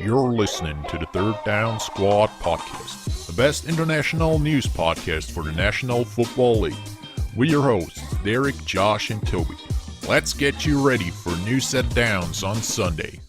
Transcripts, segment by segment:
You're listening to the Third Down Squad podcast, the best international news podcast for the National Football League. We're your hosts, Derek, Josh, and Toby. Let's get you ready for new set downs on Sunday.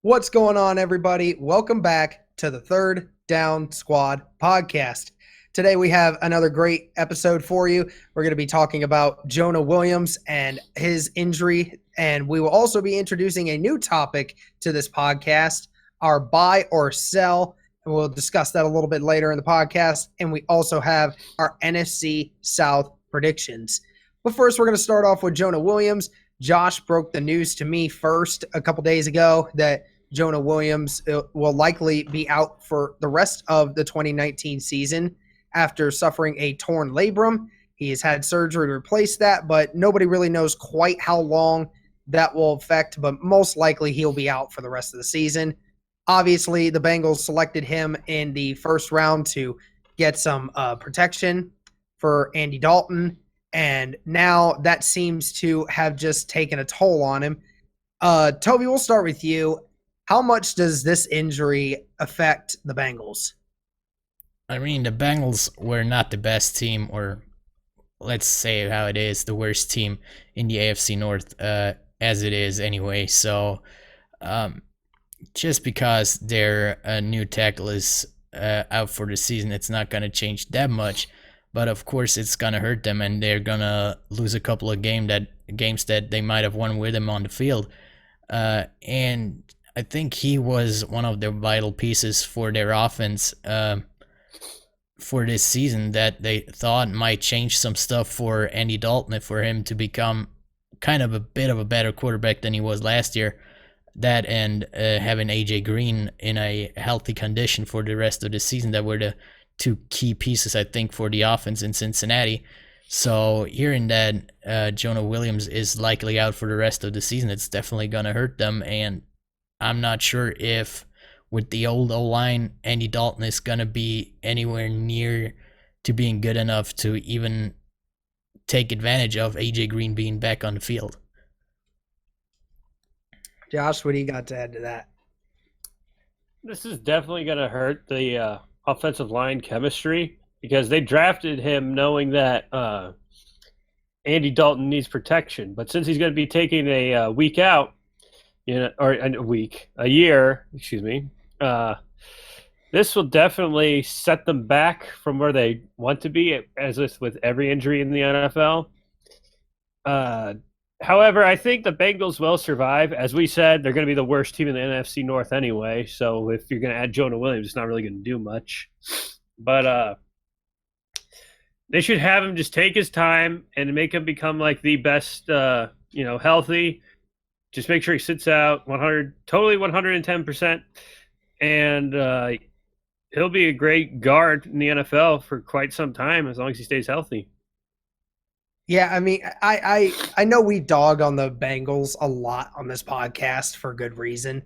What's going on, everybody? Welcome back to the Third Down Squad podcast. Today we have another great episode for you. We're going to be talking about Jonah Williams and his injury, and we will also be introducing a new topic to this podcast, our buy or sell, and we'll discuss that a little bit later in the podcast. And we also have our NFC South predictions. But first, we're going to start off with Jonah Williams. Josh broke the news to me first a couple days ago that Jonah Williams will likely be out for the rest of the 2019 season after suffering a torn labrum. He has had surgery to replace that, but nobody really knows quite how long that will affect, but most likely he'll be out for the rest of the season. Obviously, the Bengals selected him in the first round to get some protection for Andy Dalton, and now that seems to have just taken a toll on him. Toby, we'll start with you. How much does this injury affect the Bengals? I mean, the Bengals were not the best team, or let's say how it is, the worst team in the AFC North, as it is anyway. So just because their new tackle is out for the season, it's not going to change that much. But of course, it's going to hurt them, and they're going to lose a couple of games that they might have won with him on the field. And I think he was one of the vital pieces for their offense for this season that they thought might change some stuff for Andy Dalton, and for him to become kind of a bit of a better quarterback than he was last year. That and having AJ Green in a healthy condition for the rest of the season, that were the two key pieces, I think, for the offense in Cincinnati. So hearing that Jonah Williams is likely out for the rest of the season, it's definitely going to hurt them. And I'm not sure if with the old O-line, Andy Dalton is going to be anywhere near to being good enough to even take advantage of AJ Green being back on the field. Josh, what do you got to add to that? This is definitely going to hurt the offensive line chemistry, because they drafted him knowing that Andy Dalton needs protection. But since he's going to be taking a week out, a year, this will definitely set them back from where they want to be, as with every injury in the NFL. However, I think the Bengals will survive. As we said, they're going to be the worst team in the NFC North anyway, so if you're going to add Jonah Williams, it's not really going to do much. But they should have him just take his time and make him become like the best, healthy. Just make sure he sits out 110%, and he'll be a great guard in the NFL for quite some time as long as he stays healthy. Yeah, I mean, I know we dog on the Bengals a lot on this podcast for good reason,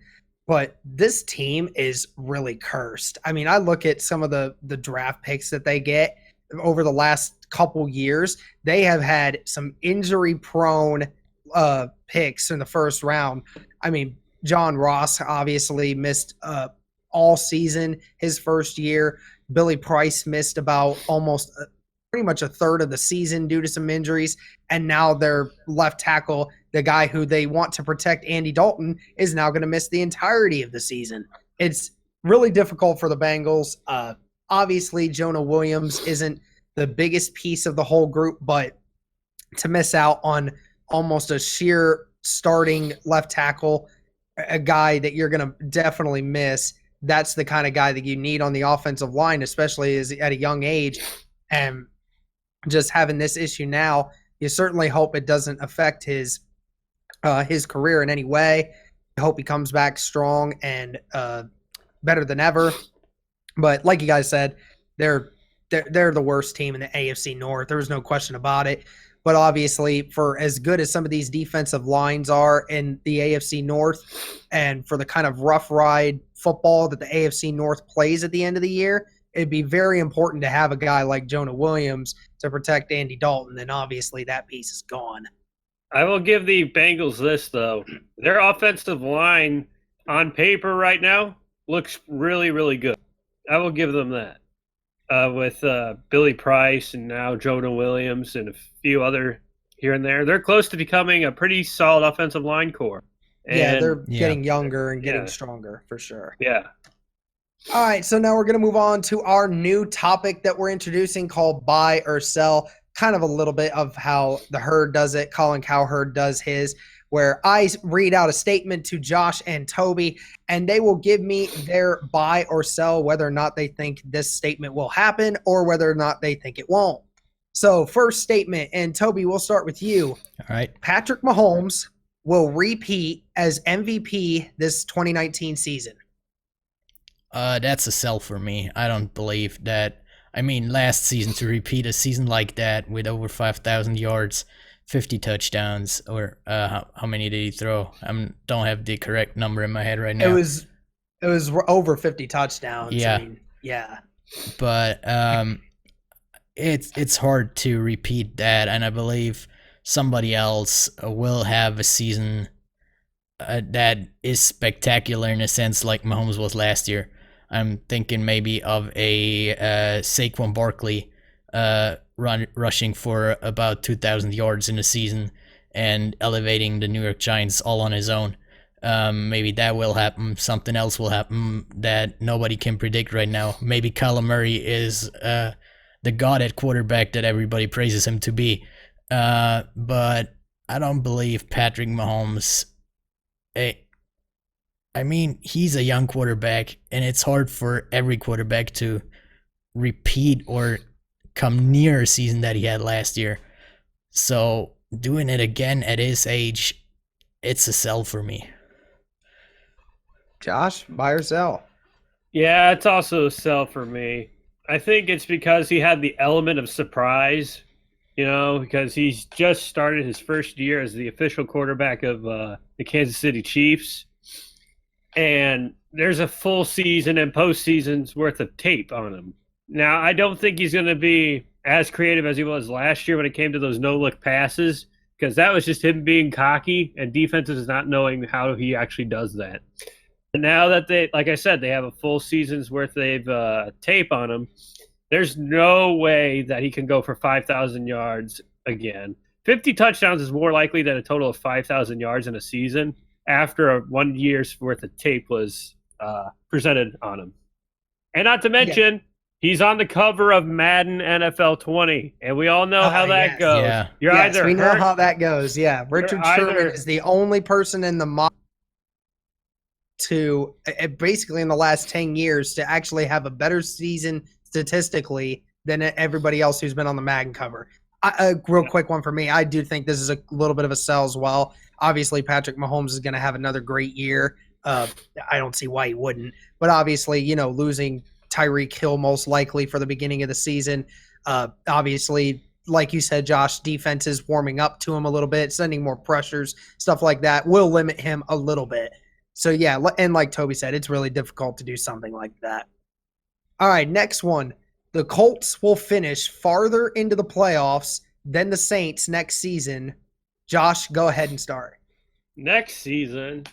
but this team is really cursed. I mean, I look at some of the draft picks that they get over the last couple years. They have had some injury-prone picks in the first round. I mean, John Ross obviously missed all season his first year. Billy Price missed about pretty much a third of the season due to some injuries. And now their left tackle, the guy who they want to protect, Andy Dalton, is now going to miss the entirety of the season. It's really difficult for the Bengals. Obviously, Jonah Williams isn't the biggest piece of the whole group, but to miss out on almost a sheer starting left tackle, a guy that you're going to definitely miss, that's the kind of guy that you need on the offensive line, especially at a young age. And just having this issue now, you certainly hope it doesn't affect his career in any way. I hope he comes back strong and better than ever. But like you guys said, they're the worst team in the AFC North. There's no question about it. But obviously, for as good as some of these defensive lines are in the AFC North, and for the kind of rough ride football that the AFC North plays at the end of the year, it'd be very important to have a guy like Jonah Williams to protect Andy Dalton, and obviously that piece is gone. I will give the Bengals this, though. Their offensive line on paper right now looks really, really good. I will give them that. With Billy Price and now Jonah Williams and a few other here and there, they're close to becoming a pretty solid offensive line core. And, they're getting younger and getting stronger for sure. Yeah. All right, so now we're going to move on to our new topic that we're introducing called buy or sell. Kind of a little bit of how the Herd does it, Colin Cowherd does his, where I read out a statement to Josh and Toby, and they will give me their buy or sell, whether or not they think this statement will happen or whether or not they think it won't. So first statement, and Toby, we'll start with you. All right. Patrick Mahomes will repeat as MVP this 2019 season. That's a sell for me. I don't believe that. I mean, last season, to repeat a season like that with over 5,000 yards, 50 touchdowns, or how many did he throw? I don't have the correct number in my head right now. It was over 50 touchdowns. Yeah. I mean, yeah. But it's hard to repeat that, and I believe somebody else will have a season that is spectacular in a sense like Mahomes was last year. I'm thinking maybe of a Saquon Barkley rushing for about 2,000 yards in a season and elevating the New York Giants all on his own. Maybe that will happen. Something else will happen that nobody can predict right now. Maybe Kyler Murray is the god at quarterback that everybody praises him to be. But I don't believe Patrick Mahomes. I mean, he's a young quarterback, and it's hard for every quarterback to repeat or come near a season that he had last year. So doing it again at his age, it's a sell for me. Josh, buy or sell? Yeah, it's also a sell for me. I think it's because he had the element of surprise, because he's just started his first year as the official quarterback of the Kansas City Chiefs. And there's a full season and postseason's worth of tape on him. Now, I don't think he's going to be as creative as he was last year when it came to those no-look passes, because that was just him being cocky and defenses not knowing how he actually does that. And now that they, like I said, they have a full season's worth of tape on him, there's no way that he can go for 5,000 yards again. 50 touchdowns is more likely than a total of 5,000 yards in a season after 1 year's worth of tape was presented on him. And not to mention, he's on the cover of Madden NFL 20, and we all know how that goes. Yeah. We know how that goes. Yeah, Richard Sherman is the only person in the mock to basically in the last 10 years to actually have a better season statistically than everybody else who's been on the Madden cover. Real quick one for me. I do think this is a little bit of a sell as well. Obviously, Patrick Mahomes is going to have another great year. I don't see why he wouldn't. But obviously, losing Tyreek Hill most likely for the beginning of the season. Obviously, like you said, Josh, defense is warming up to him a little bit, sending more pressures, stuff like that will limit him a little bit. So, yeah, and like Toby said, it's really difficult to do something like that. All right, next one. The Colts will finish farther into the playoffs than the Saints next season. Josh, go ahead and start. Next season?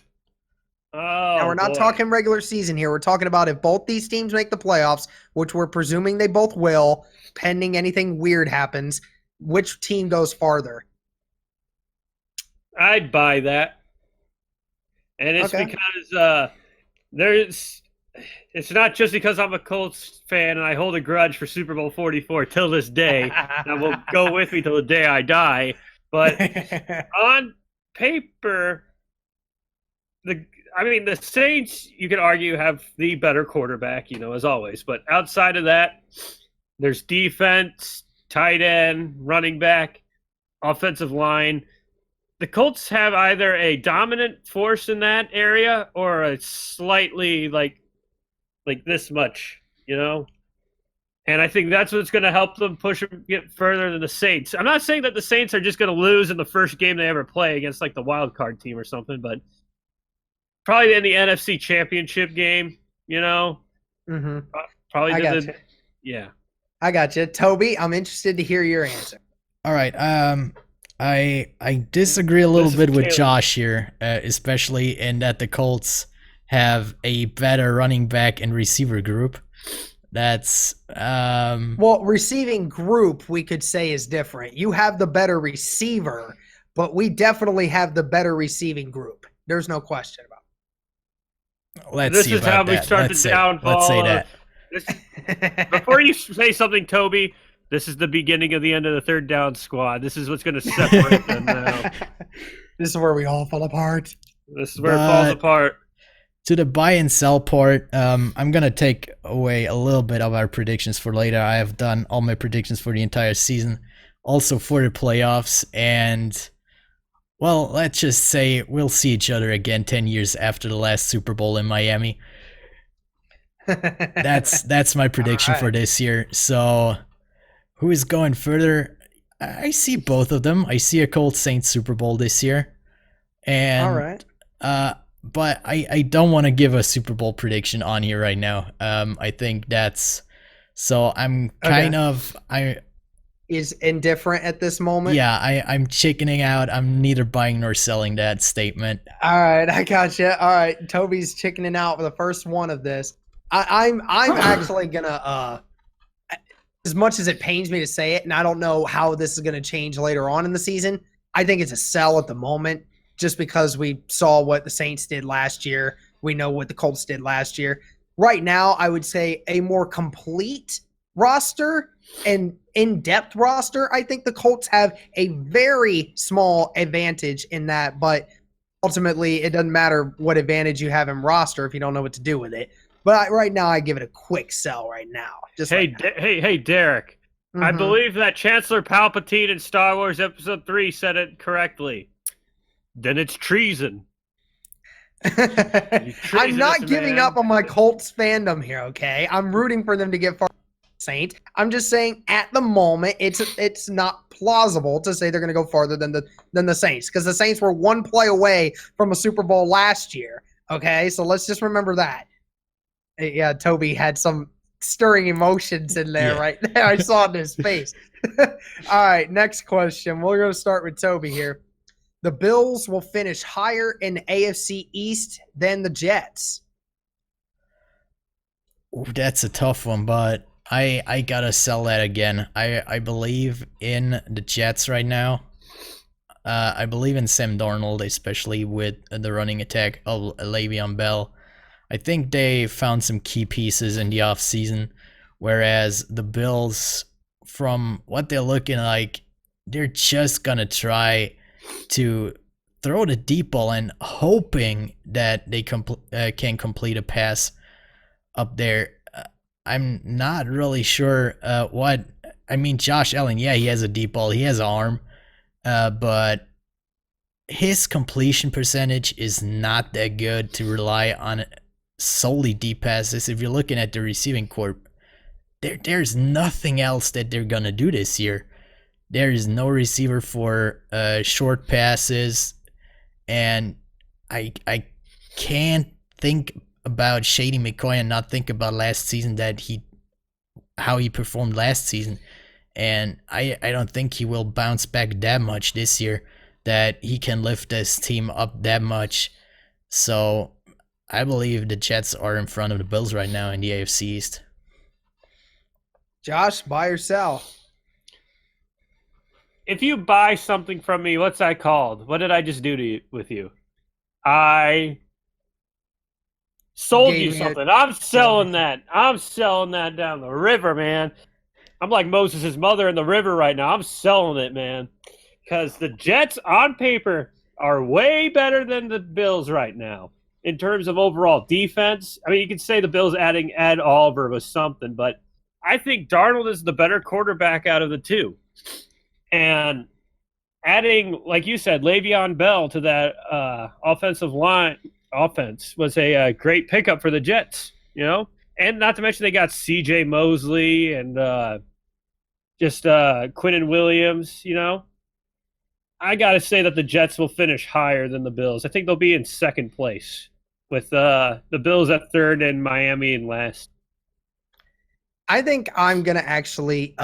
Oh, now, we're not talking regular season here. We're talking about if both these teams make the playoffs, which we're presuming they both will, pending anything weird happens, which team goes farther? I'd buy that. And it's because it's not just because I'm a Colts fan and I hold a grudge for Super Bowl 44 till this day. That will go with me till the day I die. But on paper, the Saints, you could argue, have the better quarterback, as always. But outside of that, there's defense, tight end, running back, offensive line. The Colts have either a dominant force in that area or a slightly like this much, And I think that's what's going to help them get further than the Saints. I'm not saying that the Saints are just going to lose in the first game they ever play against like the wild card team or something, but probably in the NFC Championship game, Mm-hmm. Probably. I got you. Yeah. I got you. Toby, I'm interested to hear your answer. All right. I disagree a little bit with Josh here, especially in that the Colts have a better running back and receiver group. That's well, receiving group we could say is different. You have the better receiver, but we definitely have the better receiving group. There's no question about it. This is how we start the downfall. Let's say that. Before you say something, Toby, this is the beginning of the end of the third down squad. This is what's going to separate them now. This is where we all fall apart. This is where it falls apart. To the buy and sell part, I'm going to take away a little bit of our predictions for later. I have done all my predictions for the entire season, also for the playoffs, and, well, let's just say we'll see each other again 10 years after the last Super Bowl in Miami. That's my prediction for this year. So, who is going further? I see both of them. I see a Colts Saints Super Bowl this year. And, all right. But I don't want to give a Super Bowl prediction on here right now. I think that's so I'm kind of is indifferent at this moment. Yeah, I'm chickening out. I'm neither buying nor selling that statement. All right, I gotcha. All right, Toby's chickening out for the first one of this. I'm actually gonna as much as it pains me to say it, and I don't know how this is gonna change later on in the season. I think it's a sell at the moment. Just because we saw what the Saints did last year. We know what the Colts did last year. Right now, I would say a more complete roster and in-depth roster. I think the Colts have a very small advantage in that, but ultimately, it doesn't matter what advantage you have in roster if you don't know what to do with it. But right now, I give it a quick sell right now. Hey, Derek. Mm-hmm. I believe that Chancellor Palpatine in Star Wars Episode 3 said it correctly. Then it's treason. I'm not giving up on my Colts fandom here, okay? I'm rooting for them to get far Saints. I'm just saying at the moment it's not plausible to say they're going to go farther than the Saints because the Saints were one play away from a Super Bowl last year, okay? So let's just remember that. Yeah, Toby had some stirring emotions in there right there. I saw it in his face. All right, next question. We're going to start with Toby here. The Bills will finish higher in the AFC East than the Jets. Ooh, that's a tough one, but I gotta sell that again. I believe in the Jets right now. I believe in Sam Darnold, especially with the running attack of Le'Veon Bell. I think they found some key pieces in the offseason, whereas the Bills, from what they're looking like, they're just gonna try to throw the deep ball and hoping that they can complete a pass up there. I'm not really sure what I mean. Josh Allen, yeah, he has a deep ball, he has an arm, but his completion percentage is not that good to rely on solely deep passes. If you're looking at the receiving corps, there's nothing else that they're gonna do this year. There is no receiver for short passes, and I can't think about Shady McCoy and not think about last season how he performed last season, and I don't think he will bounce back that much this year that he can lift this team up that much. So I believe the Jets are in front of the Bills right now in the AFC East. Josh, buy or sell? If you buy something from me, what's that called? What did I just do with you? I sold you something. I'm selling that. I'm selling that down the river, man. I'm like Moses' mother in the river right now. I'm selling it, man. Because the Jets, on paper, are way better than the Bills right now in terms of overall defense. I mean, you could say the Bills adding Ed Oliver was something, but I think Darnold is the better quarterback out of the two. And adding, like you said, Le'Veon Bell to that offensive line offense was a great pickup for the Jets, you know? And not to mention they got C.J. Mosley and Quinnen Williams, you know? I got to say that the Jets will finish higher than the Bills. I think they'll be in second place with the Bills at third and Miami in last. I think I'm going to actually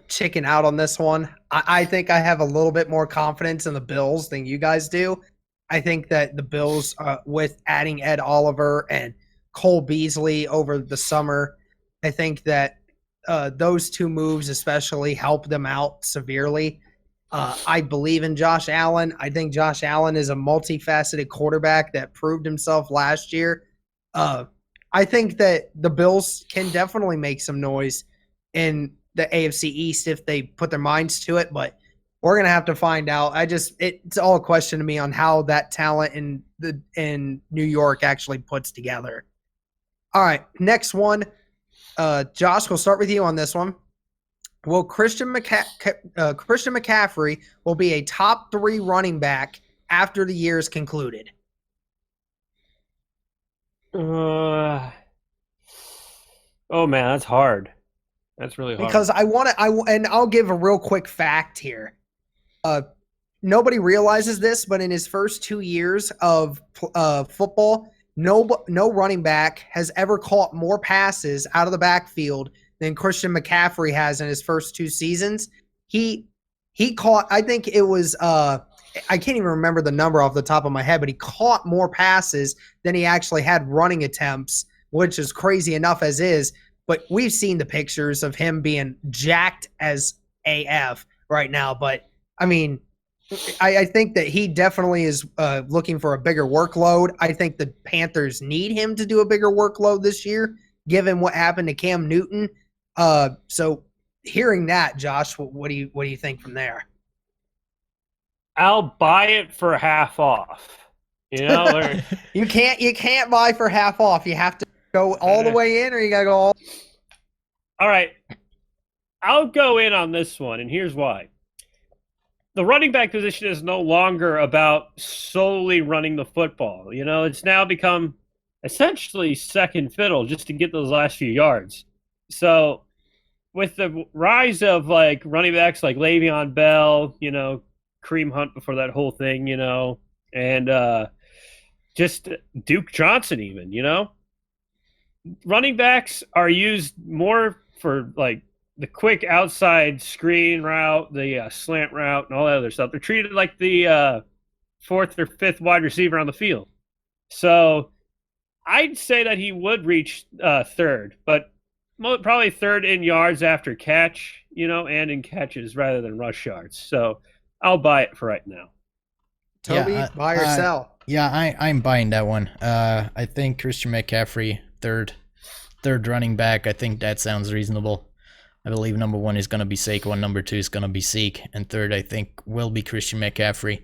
chicken out on this one. I think I have a little bit more confidence in the Bills than you guys do. I think that the Bills, with adding Ed Oliver and Cole Beasley over the summer, I think that those two moves especially help them out severely. I believe in Josh Allen. I think Josh Allen is a multifaceted quarterback that proved himself last year. I think that the Bills can definitely make some noise in the AFC East if they put their minds to it, but we're gonna have to find out. It's all a question to me on how that talent in New York actually puts together. All right, next one. Josh, we'll start with you on this one. Will Christian McCaffrey will be a top 3 running back after the year is concluded? Oh man, that's hard. That's really hard. Because and I'll give a real quick fact here. Nobody realizes this, but in his first 2 years of football, no running back has ever caught more passes out of the backfield than Christian McCaffrey has in his first 2 seasons. He caught, I think it was, I can't even remember the number off the top of my head, but he caught more passes than he actually had running attempts, which is crazy enough as is. But we've seen the pictures of him being jacked as AF right now. But, I mean, I think that he definitely is looking for a bigger workload. I think the Panthers need him to do a bigger workload this year, given what happened to Cam Newton. So hearing that, Josh, what do you think from there? I'll buy it for half off. You know, you can't buy for half off. You have to go all the way in, or you gotta go all. All right, I'll go in on this one, and here's why. The running back position is no longer about solely running the football. You know, it's now become essentially second fiddle just to get those last few yards. So with the rise of like running backs like Le'Veon Bell, you know, Kareem Hunt before that whole thing, you know, and just Duke Johnson even, you know, running backs are used more for like the quick outside screen route, the slant route, and all that other stuff. They're treated like the 4th or 5th wide receiver on the field. So I'd say that he would reach 3rd, but probably 3rd in yards after catch, you know, and in catches rather than rush yards. So I'll buy it for right now. Toby, buy or sell? Yeah, I'm buying that one. I think Christian McCaffrey, third running back. I think that sounds reasonable. I believe number 1 is going to be Saquon, number 2 is going to be Zeke, and 3rd I think will be Christian McCaffrey.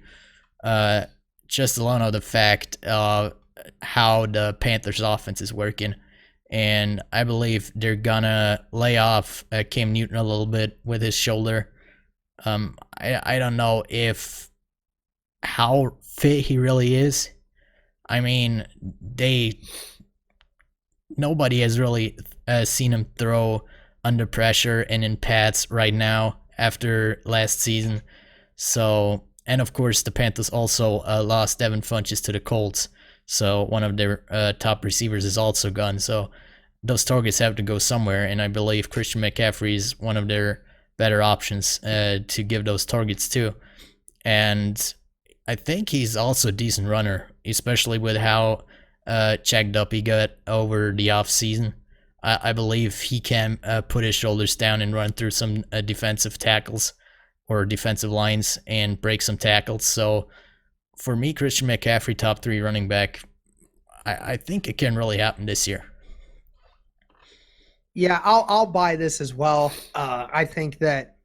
Just alone of the fact of how the Panthers offense is working, and I believe they're gonna lay off Cam Newton a little bit with his shoulder. I don't know if how fit he really is. I mean, nobody has really seen him throw under pressure and in pads right now after last season. So, and of course the Panthers also lost Devin Funchess to the Colts. So one of their top receivers is also gone. So those targets have to go somewhere, and I believe Christian McCaffrey is one of their better options to give those targets to. And I think he's also a decent runner, especially with how checked up he got over the offseason. I believe he can put his shoulders down and run through some defensive tackles or defensive lines and break some tackles. So for me, Christian McCaffrey, top 3 running back, I think it can really happen this year. Yeah, I'll buy this as well. I think that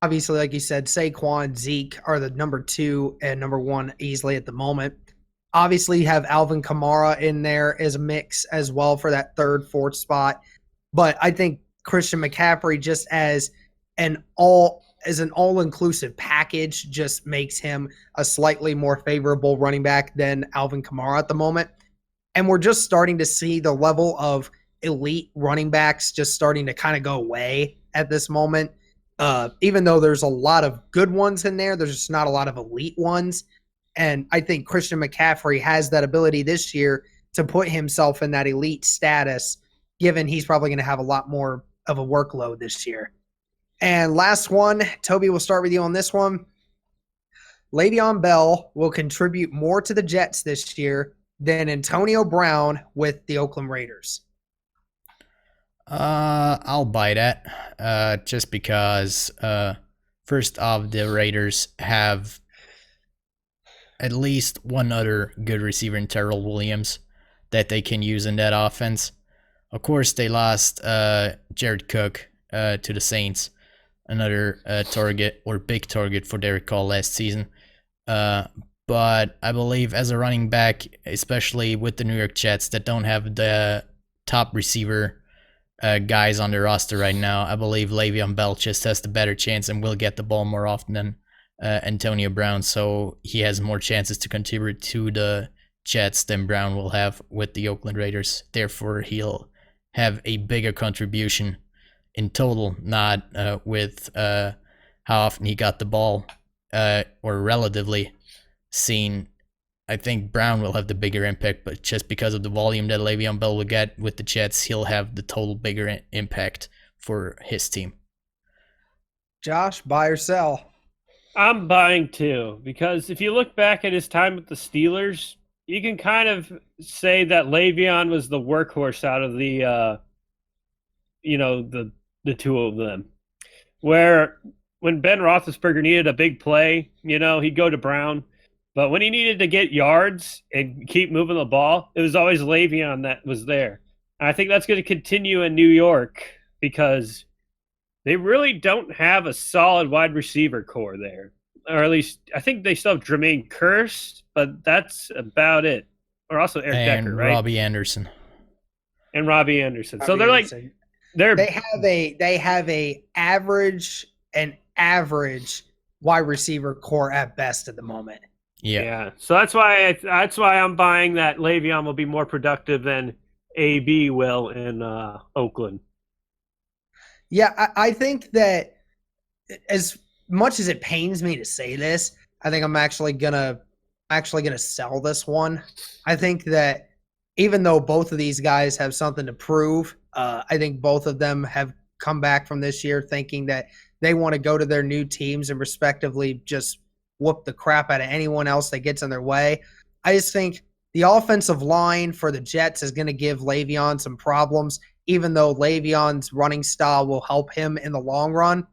obviously, like you said, Saquon, Zeke are the number 2 and number 1 easily at the moment. Obviously, you have Alvin Kamara in there as a mix as well for that 3rd, 4th spot. But I think Christian McCaffrey, just as an all-inclusive package, just makes him a slightly more favorable running back than Alvin Kamara at the moment. And we're just starting to see the level of elite running backs just starting to kind of go away at this moment. Even though there's a lot of good ones in there, there's just not a lot of elite ones. And I think Christian McCaffrey has that ability this year to put himself in that elite status, given he's probably going to have a lot more of a workload this year. And last one, Toby, we'll start with you on this one. Le'Veon Bell will contribute more to the Jets this year than Antonio Brown with the Oakland Raiders? I'll buy that. Just because first off, the Raiders have at least one other good receiver in Terrell Williams that they can use in that offense. Of course, they lost Jared Cook to the Saints, another target or big target for Derek Carr last season. But I believe as a running back, especially with the New York Jets that don't have the top receiver guys on their roster right now, I believe Le'Veon Bell just has the better chance and will get the ball more often than Antonio Brown. So he has more chances to contribute to the Jets than Brown will have with the Oakland Raiders. Therefore, he'll have a bigger contribution in total, not with how often he got the ball, or relatively seen. I think Brown will have the bigger impact, but just because of the volume that Le'Veon Bell will get with the Jets, he'll have the total bigger impact for his team. Josh, buy or sell? I'm buying too, because if you look back at his time with the Steelers, you can kind of say that Le'Veon was the workhorse out of the two of them. Where when Ben Roethlisberger needed a big play, he'd go to Brown. But when he needed to get yards and keep moving the ball, it was always Le'Veon that was there. And I think that's going to continue in New York because they really don't have a solid wide receiver core there. Or at least I think they still have Jermaine Kearse, but that's about it. Or also Eric Decker, right? Robbie Anderson. And Robbie Anderson. So they have a average wide receiver core at best at the moment. Yeah. So that's why I'm buying that Le'Veon will be more productive than AB will in Oakland. Yeah, I think that as much as it pains me to say this, I think I'm actually gonna sell this one. I think that even though both of these guys have something to prove, I think both of them have come back from this year thinking that they want to go to their new teams and respectively just whoop the crap out of anyone else that gets in their way. I just think the offensive line for the Jets is going to give Le'Veon some problems, even though Le'Veon's running style will help him in the long run.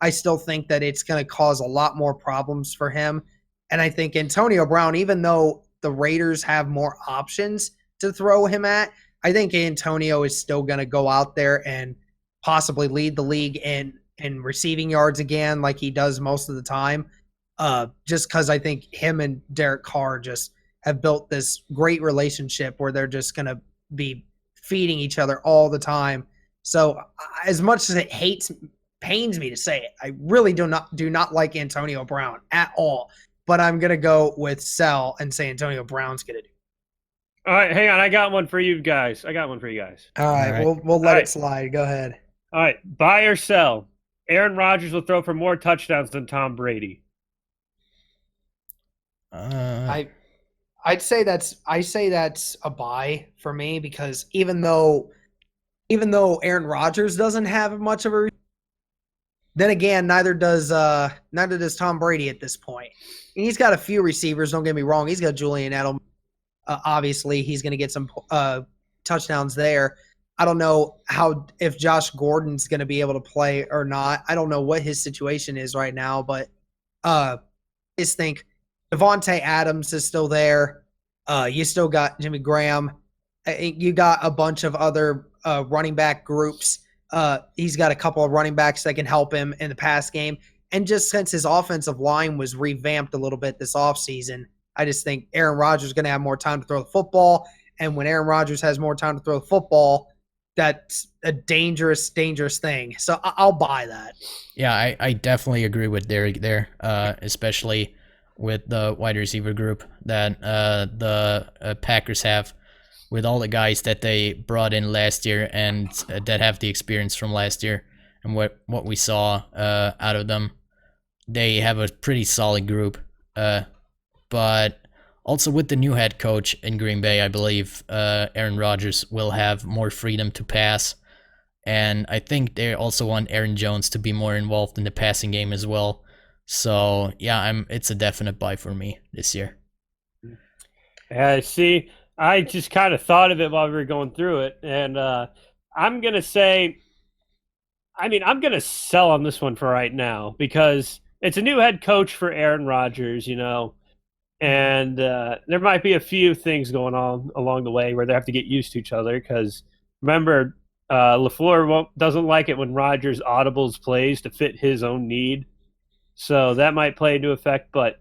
I still think that it's going to cause a lot more problems for him. And I think Antonio Brown, even though the Raiders have more options to throw him at, I think Antonio is still going to go out there and possibly lead the league in receiving yards again like he does most of the time. Just because I think him and Derek Carr just have built this great relationship where they're just going to be feeding each other all the time. So as much as it pains me to say it, I really do not like Antonio Brown at all. But I'm going to go with sell and say Antonio Brown's going to do. All right, hang on. I got one for you guys. All right. All right. We'll let it slide. Go ahead. All right. Buy or sell. Aaron Rodgers will throw for more touchdowns than Tom Brady. I'd say that's a buy for me because even though Aaron Rodgers doesn't have much of a, then again neither does Tom Brady at this point. And he's got a few receivers. Don't get me wrong. He's got Julian Edelman. Obviously, he's going to get some touchdowns there. I don't know if Josh Gordon's going to be able to play or not. I don't know what his situation is right now, but I just think Devontae Adams is still there. You still got Jimmy Graham. You got a bunch of other running back groups. He's got a couple of running backs that can help him in the pass game. And just since his offensive line was revamped a little bit this offseason, I just think Aaron Rodgers is going to have more time to throw the football. And when Aaron Rodgers has more time to throw the football, that's a dangerous thing. So I'll buy that. Yeah, I definitely agree with Derek there, especially with the wide receiver group that the Packers have with all the guys that they brought in last year and that have the experience from last year and what we saw out of them. They have a pretty solid group. But also with the new head coach in Green Bay, I believe Aaron Rodgers will have more freedom to pass. And I think they also want Aaron Jones to be more involved in the passing game as well. So yeah, it's a definite buy for me this year. See, I just kind of thought of it while we were going through it, and I'm gonna say, I'm gonna sell on this one for right now because it's a new head coach for Aaron Rodgers, and there might be a few things going on along the way where they have to get used to each other. Because remember, LaFleur doesn't like it when Rodgers audibles plays to fit his own need, so that might play into effect. But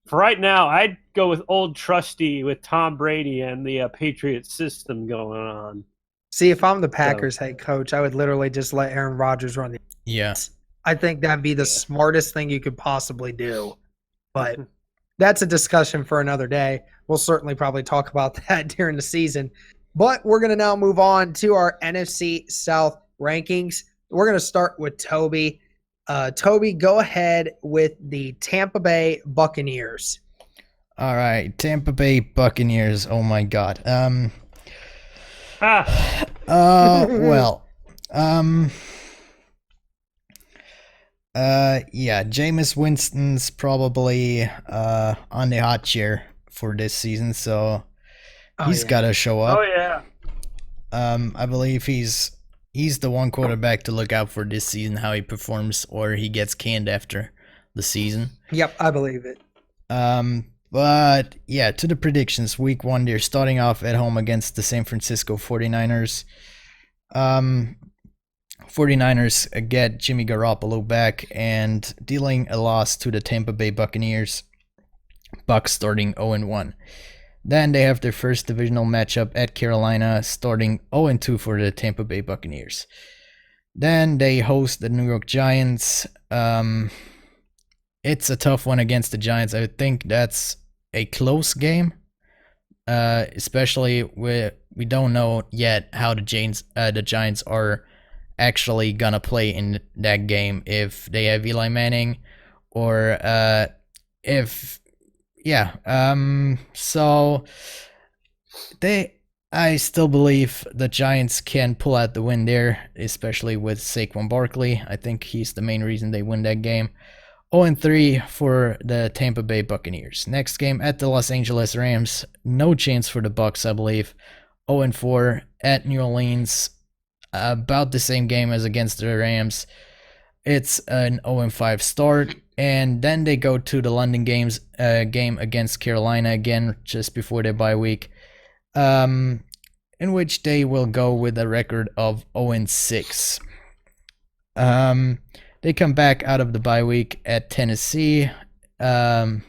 for right now, I'd go with old trusty with Tom Brady and the Patriots system going on. See, if I'm the Packers head coach, I would literally just let Aaron Rodgers run the. Yeah. I think that'd be the smartest thing you could possibly do. But that's a discussion for another day. We'll certainly probably talk about that during the season. But we're going to now move on to our NFC South rankings. We're going to start with Toby. Toby, go ahead with the Tampa Bay Buccaneers. All right, Tampa Bay Buccaneers. Oh my God. Yeah, Jameis Winston's probably on the hot chair for this season, so he's got to show up. Oh yeah. I believe he's the one quarterback to look out for this season, how he performs, or he gets canned after the season. Yep, I believe it. But yeah, to the predictions. Week 1, they're starting off at home against the San Francisco 49ers. 49ers get Jimmy Garoppolo back and dealing a loss to the Tampa Bay Buccaneers. Bucs starting 0-1. Then they have their first divisional matchup at Carolina, starting 0-2 for the Tampa Bay Buccaneers. Then they host the New York Giants. It's a tough one against the Giants. I think that's a close game, especially with we don't know yet how the Giants are actually gonna play in that game, if they have Eli Manning or so I still believe the Giants can pull out the win there, especially with Saquon Barkley. I think he's the main reason they win that game. 0-3 for the Tampa Bay Buccaneers. Next game at the Los Angeles Rams. No chance for the Bucs, I believe. 0-4 at New Orleans. About the same game as against the Rams. It's an 0-5 start. And then they go to the London game against Carolina again, just before their bye week. In which they will go with a record of 0-6. They come back out of the bye week at Tennessee. Titans,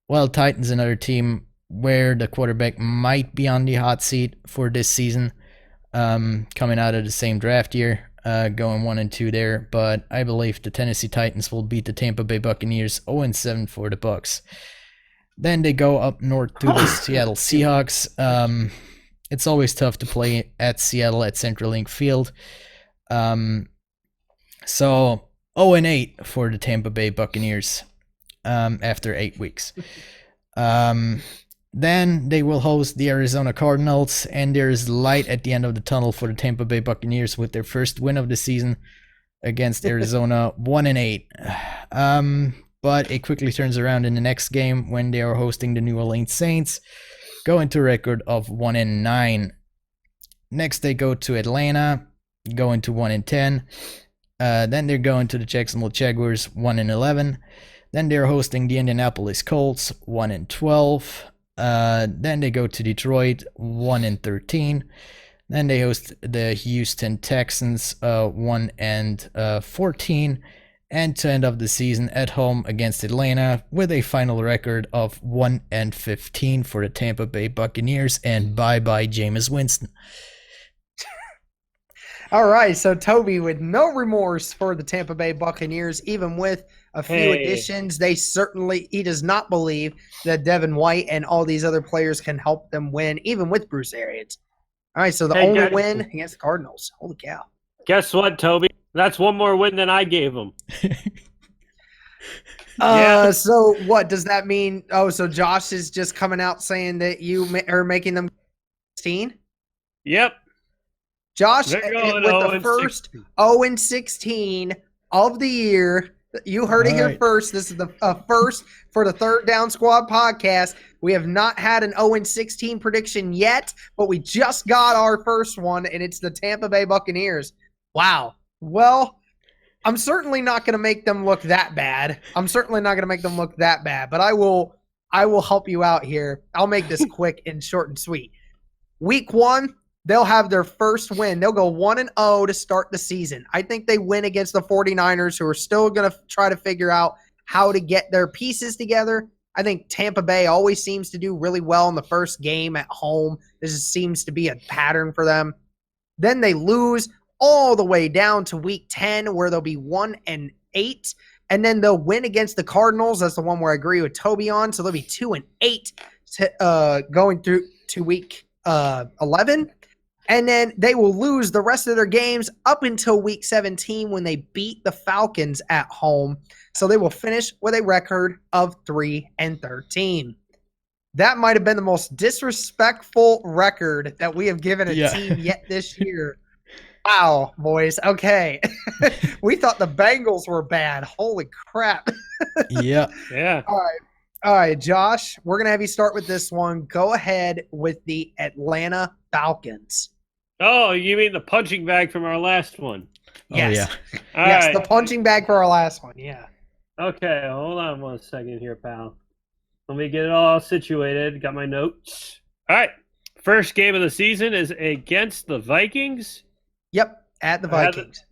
another team where the quarterback might be on the hot seat for this season, coming out of the same draft year, going 1-2 there. But I believe the Tennessee Titans will beat the Tampa Bay Buccaneers 0-7 for the Bucs. Then they go up north to the Seattle Seahawks. It's always tough to play at Seattle at CenturyLink Field. So 0-8 for the Tampa Bay Buccaneers after 8 weeks. Then they will host the Arizona Cardinals, and there's light at the end of the tunnel for the Tampa Bay Buccaneers with their first win of the season against Arizona, 1-8. But it quickly turns around in the next game when they are hosting the New Orleans Saints, going to a record of 1-9. Next they go to Atlanta, going to 1-10. Then they're going to the Jacksonville Jaguars, 1-11. Then they're hosting the Indianapolis Colts, 1-12. Then they go to Detroit, 1-13. Then they host the Houston Texans, 1-14. And to end of the season at home against Atlanta with a final record of 1-15 for the Tampa Bay Buccaneers. And bye-bye Jameis Winston. All right, so Toby, with no remorse for the Tampa Bay Buccaneers, even with a few additions, he does not believe that Devin White and all these other players can help them win, even with Bruce Arians. All right, so the only win against the Cardinals. Holy cow. Guess what, Toby? That's one more win than I gave them. So what does that mean? Oh, so Josh is just coming out saying that you are making them 16? Yep. Josh, with the first 0-16 of the year, You heard it All here right. first. This is the first for the Third Down Squad podcast. We have not had an 0-16 prediction yet, but we just got our first one, and it's the Tampa Bay Buccaneers. Wow. Well, I'm certainly not going to make them look that bad. But I will help you out here. I'll make this quick and short and sweet. Week 1, they'll have their first win. They'll go 1-0 to start the season. I think they win against the 49ers, who are still going to try to figure out how to get their pieces together. I think Tampa Bay always seems to do really well in the first game at home. This seems to be a pattern for them. Then they lose all the way down to week 10, where they'll be 1-8. And then they'll win against the Cardinals. That's the one where I agree with Toby on. So they'll be 2-8 going through to week 11, and then they will lose the rest of their games up until week 17 when they beat the Falcons at home. So they will finish with a record of 3-13. That might have been the most disrespectful record that we have given a team yet this year. Wow, boys. Okay. We thought the Bengals were bad. Holy crap. Yeah. All right, Josh, we're going to have you start with this one. Go ahead with the Atlanta Falcons. Oh, you mean the punching bag from our last one? Yes. Oh, yeah. All yes, right. the punching bag for our last one. Yeah. Okay, hold on 1 second here, pal. Let me get it all situated. Got my notes. All right. First game of the season is against the Vikings. Yep, at the Vikings.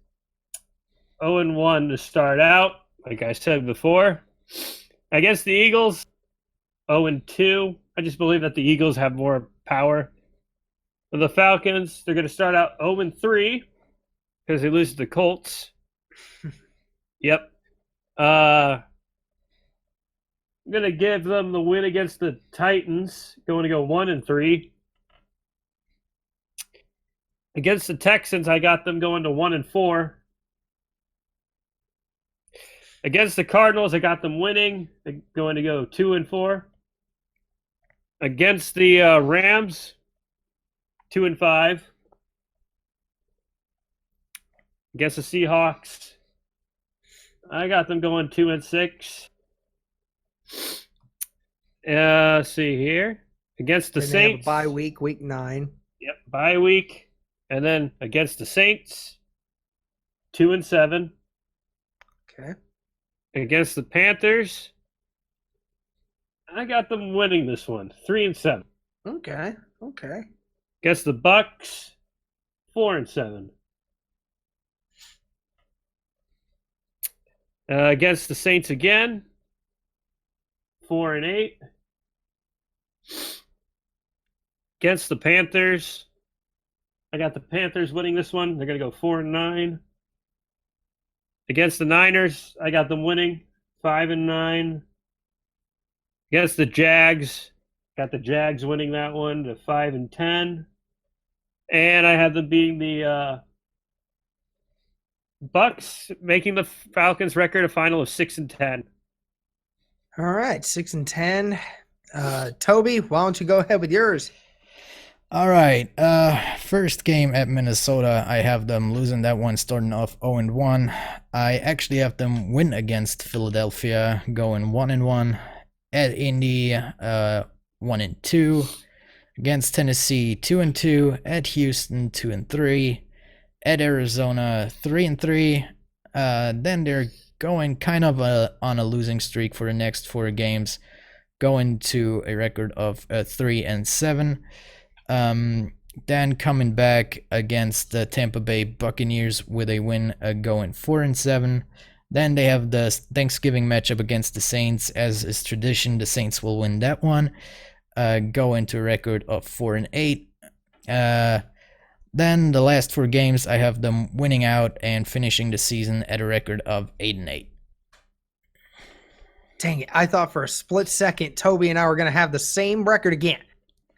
0-1 to start out, like I said before. Against the Eagles, 0-2. I just believe that the Eagles have more power. For the Falcons, they're going to start out 0-3 because they lose to the Colts. Yep. I'm going to give them the win against the Titans, going to go 1-3. Against the Texans, I got them going to 1-4. Against the Cardinals, I got them winning. They're going to go 2-4. Against the Rams, 2-5. Against the Seahawks, I got them going 2-6. See here. Against the Saints, bye week, week 9. Yep, bye week. And then against the Saints, 2-7. Okay. Against the Panthers, I got them winning this one, 3-7. Okay. Against the Bucks, 4-7. Against the Saints again, 4-8. Against the Panthers, I got the Panthers winning this one. They're going to go 4-9. Against the Niners, I got them winning 5-9. Against the Jags, got the Jags winning that one to 5-10. And I had them beating the Bucks, making the Falcons record a final of 6-10. All right, 6-10. Toby, why don't you go ahead with yours? All right. First game at Minnesota, I have them losing that one, starting off 0-1. I actually have them win against Philadelphia, going 1-1. At Indy, 1-2. Against Tennessee, 2-2. At Houston, 2-3. At Arizona, 3-3. Then they're going kind of on a losing streak for the next 4 games, going to a record of 3-7. Then coming back against the Tampa Bay Buccaneers with a win, going 4-7. Then they have the Thanksgiving matchup against the Saints. As is tradition, the Saints will win that one, go into a record of 4-8. Then the last 4 games, I have them winning out and finishing the season at a record of 8-8. Dang it. I thought for a split second, Toby and I were going to have the same record again.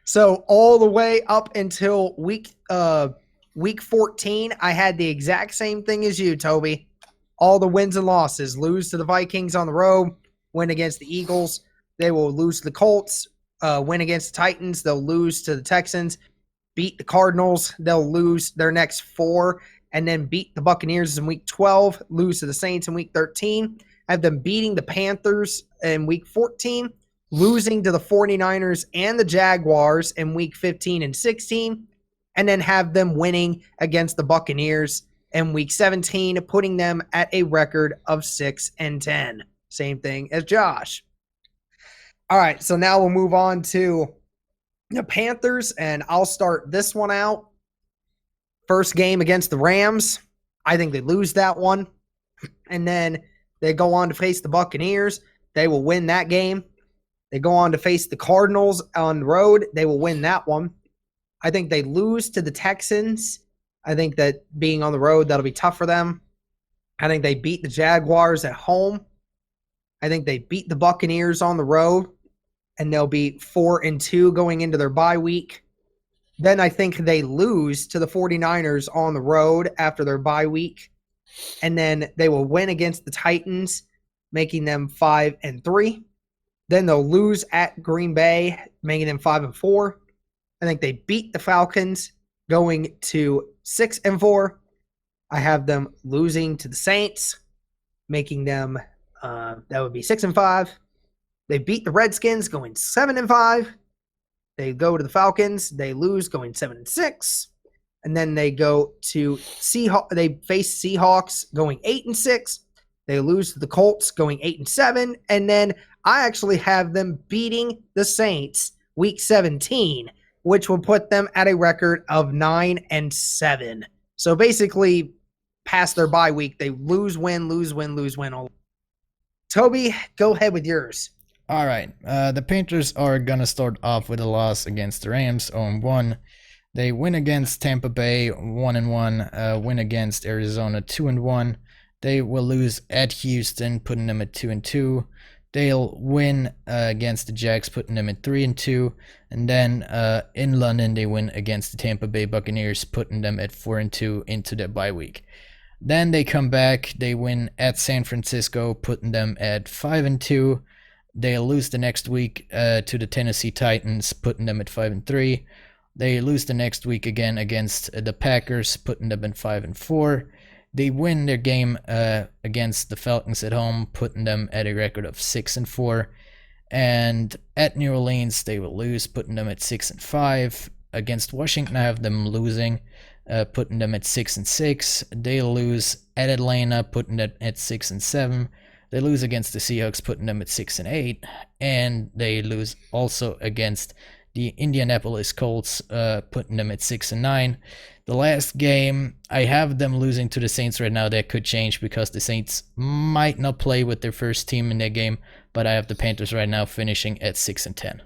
So all the way up until week 14, I had the exact same thing as you, Toby. All the wins and losses. Lose to the Vikings on the road, win against the Eagles. They will lose to the Colts, win against the Titans. They'll lose to the Texans, beat the Cardinals. They'll lose their next 4, and then beat the Buccaneers in week 12, lose to the Saints in week 13. I have them beating the Panthers in week 14, losing to the 49ers and the Jaguars in week 15 and 16, and then have them winning against the Buccaneers in week 17, putting them at a record of 6-10. Same thing as Josh. All right, so now we'll move on to the Panthers, and I'll start this one out. First game against the Rams. I think they lose that one. And then they go on to face the Buccaneers. They will win that game. They go on to face the Cardinals on the road. They will win that one. I think they lose to the Texans. I think that being on the road, that'll be tough for them. I think they beat the Jaguars at home. I think they beat the Buccaneers on the road, and they'll be 4-2 going into their bye week. Then I think they lose to the 49ers on the road after their bye week. And then they will win against the Titans, making them 5-3. Then they'll lose at Green Bay, making them 5-4. I think they beat the Falcons, going to 6-4. I have them losing to the Saints, making them that would be 6-5. They beat the Redskins, going 7-5. They go to the Falcons. They lose, going 7-6. And then they go to Seahawks. They face Seahawks, going 8-6. They lose to the Colts, going 8-7. And then I actually have them beating the Saints week 17, which will put them at a record of 9-7. So basically, past their bye week, they lose, win, lose, win, lose, win. Toby, go ahead with yours. All right. The Panthers are going to start off with a loss against the Rams, 0-1. They win against Tampa Bay, 1-1. Win against Arizona, 2-1. They will lose at Houston, putting them at 2-2. They'll win against the Jags, putting them at 3-2. And then in London, they win against the Tampa Bay Buccaneers, putting them at 4-2 into their bye week. Then they come back. They win at San Francisco, putting them at 5-2. They'll lose the next week to the Tennessee Titans, putting them at 5-3. They lose the next week again against the Packers, putting them at 5-4. They win their game against the Falcons at home, putting them at a record of 6-4. And at New Orleans, they will lose, putting them at 6-5. Against Washington, I have them losing, putting them at 6-6. They lose at Atlanta, putting them at 6-7. They lose against the Seahawks, putting them at 6-8. And they lose also against the Indianapolis Colts, putting them at 6-9. The last game, I have them losing to the Saints right now. That could change because the Saints might not play with their first team in that game. But I have the Panthers right now finishing at 6-10.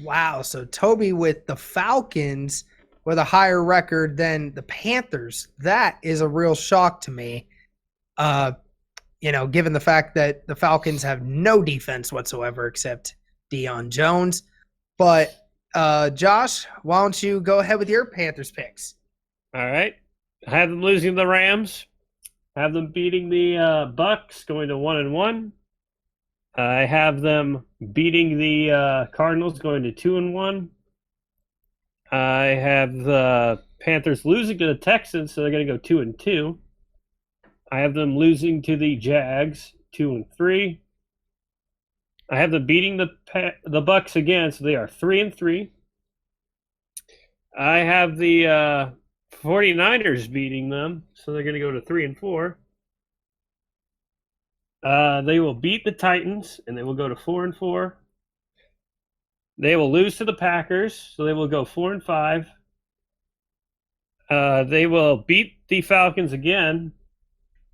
Wow. So Toby with the Falcons with a higher record than the Panthers. That is a real shock to me. Given the fact that the Falcons have no defense whatsoever except Deion Jones. But Josh, why don't you go ahead with your Panthers picks? All right. I have them losing the Rams. I have them beating the Bucks, going to 1-1. I have them beating the Cardinals, going to 2-1. I have the Panthers losing to the Texans, so they're going to go 2-2. I have them losing to the Jags, 2-3. I have them beating the Bucks again, so they are 3-3. I have the 49ers beating them, so they're going to go to 3-4. They will beat the Titans, and they will go to 4-4. They will lose to the Packers, so they will go 4-5. They will beat the Falcons again.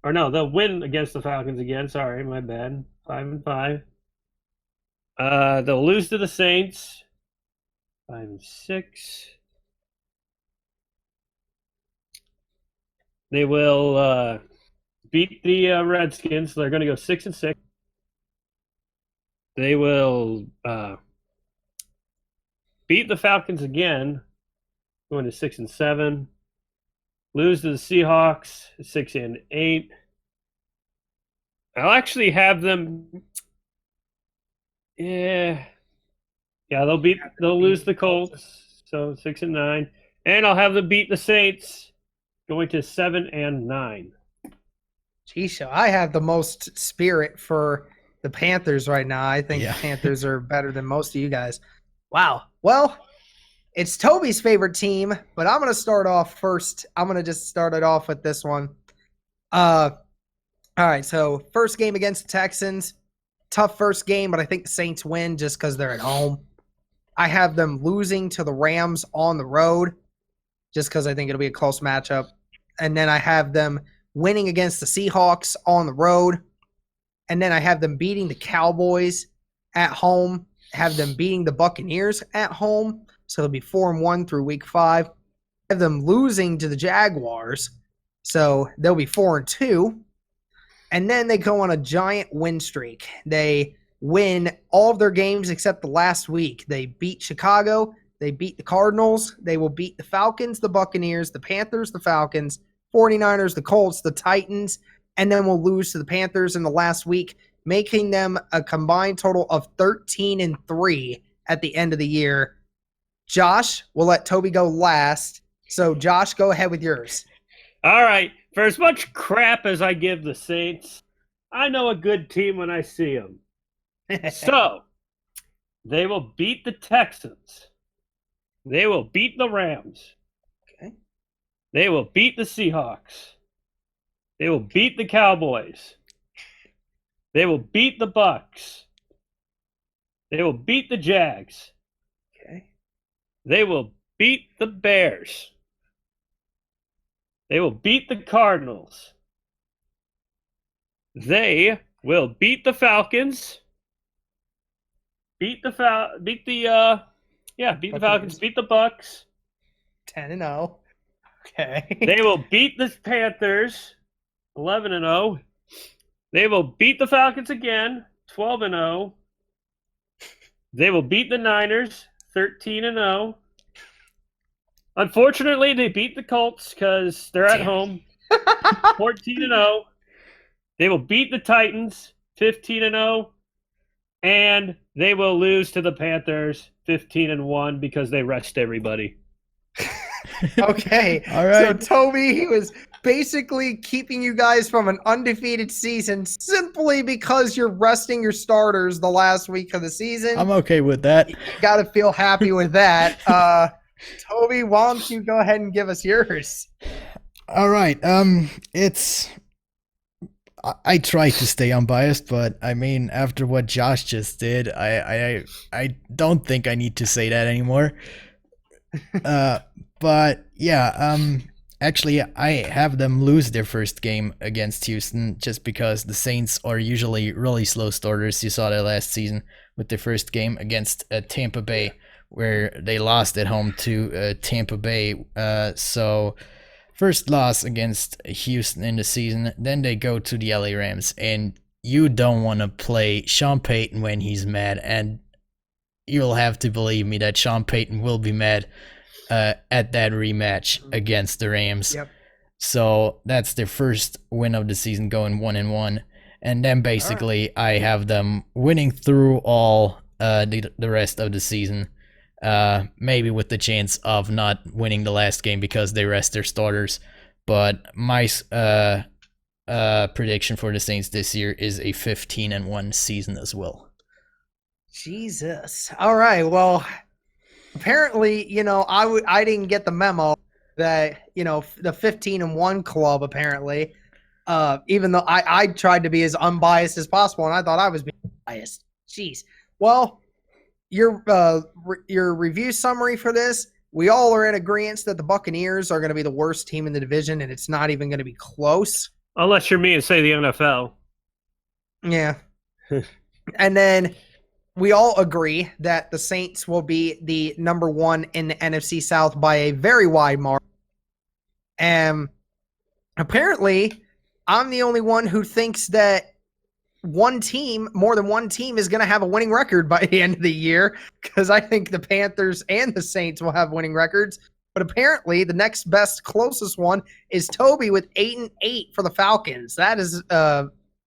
Or no, they'll win against the Falcons again. Sorry, my bad. 5-5. They'll lose to the Saints. 5-6. They will beat the Redskins. So they're going to go 6-6. They will beat the Falcons again, going to 6-7. Lose to the Seahawks, 6-8. I'll actually have them. Yeah, they'll lose the Colts, so 6-9, and I'll have them beat the Saints, going to 7-9. Geez, so I have the most spirit for the Panthers right now. I think Yeah. the Panthers are better than most of you guys. Wow. Well, it's Toby's favorite team, but I'm going to start off first. I'm going to just start it off with this one. All right, so first game against the Texans. Tough first game, but I think the Saints win just because they're at home. I have them losing to the Rams on the road just because I think it'll be a close matchup. And then I have them winning against the Seahawks on the road. And then I have them beating the Cowboys at home, have them beating the Buccaneers at home. So it'll be 4-1 through week 5. I have them losing to the Jaguars. So they'll be 4-2. And then they go on a giant win streak. They win all of their games except the last week. They beat Chicago. They beat the Cardinals. They will beat the Falcons, the Buccaneers, the Panthers, the Falcons, 49ers, the Colts, the Titans, and then we'll lose to the Panthers in the last week, making them a combined total of 13-3 at the end of the year. Josh, we'll let Toby go last. So, Josh, go ahead with yours. All right. For as much crap as I give the Saints, I know a good team when I see them. So, they will beat the Texans. They will beat the Rams. Okay. They will beat the Seahawks. They will beat the Cowboys. They will beat the Bucks. They will beat the Jags. Okay. They will beat the Bears. They will beat the Cardinals. They will beat the Falcons. Beat the Falcons, beat the Bucks. 10-0. Okay. They will beat the Panthers, 11-0. They will beat the Falcons again, 12-0. They will beat the Niners, 13-0. Unfortunately, they beat the Colts because they're at home, 14-0. They will beat the Titans, 15-0. And they will lose to the Panthers, 15-1, because they rest everybody. Okay. All right. So, Toby, he was basically keeping you guys from an undefeated season simply because you're resting your starters the last week of the season. I'm okay with that. You got to feel happy with that. Toby, why don't you go ahead and give us yours? All right. I try to stay unbiased, but I mean, after what Josh just did, I don't think I need to say that anymore. But yeah, actually, I have them lose their first game against Houston just because the Saints are usually really slow starters. You saw that last season with their first game against Tampa Bay, where they lost at home to Tampa Bay. So first loss against Houston in the season, then they go to the LA Rams, and you don't want to play Sean Payton when he's mad, and you'll have to believe me that Sean Payton will be mad at that rematch against the Rams. Yep. So that's their first win of the season, going 1-1, and then basically I have them winning through all the rest of the season. Maybe with the chance of not winning the last game because they rest their starters. But my prediction for the Saints this year is a 15-1 season as well. Jesus. All right. Well, apparently, I didn't get the memo that, the 15-1 club, apparently, even though I tried to be as unbiased as possible, and I thought I was being biased. Jeez. Well, your review summary for this, we all are in agreement that the Buccaneers are going to be the worst team in the division, and it's not even going to be close. Unless you're me and say the NFL. Yeah. And then we all agree that the Saints will be the number 1 in the NFC South by a very wide margin. And apparently, I'm the only one who thinks that more than one team is going to have a winning record by the end of the year, because I think the Panthers and the Saints will have winning records. But apparently, the next best closest one is Toby with 8-8 for the Falcons. That is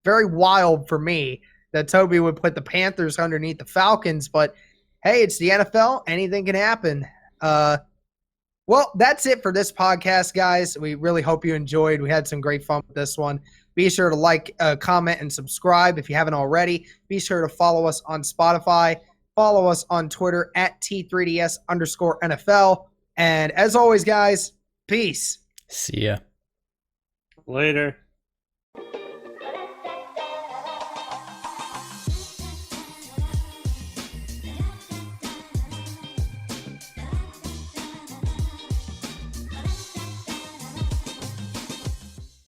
very wild for me that Toby would put the Panthers underneath the Falcons. But hey, it's the NFL. Anything can happen. Well, that's it for this podcast, guys. We really hope you enjoyed. We had some great fun with this one. Be sure to like, comment, and subscribe if you haven't already. Be sure to follow us on Spotify. Follow us on Twitter at T3DS_NFL. And as always, guys, peace. See ya. Later.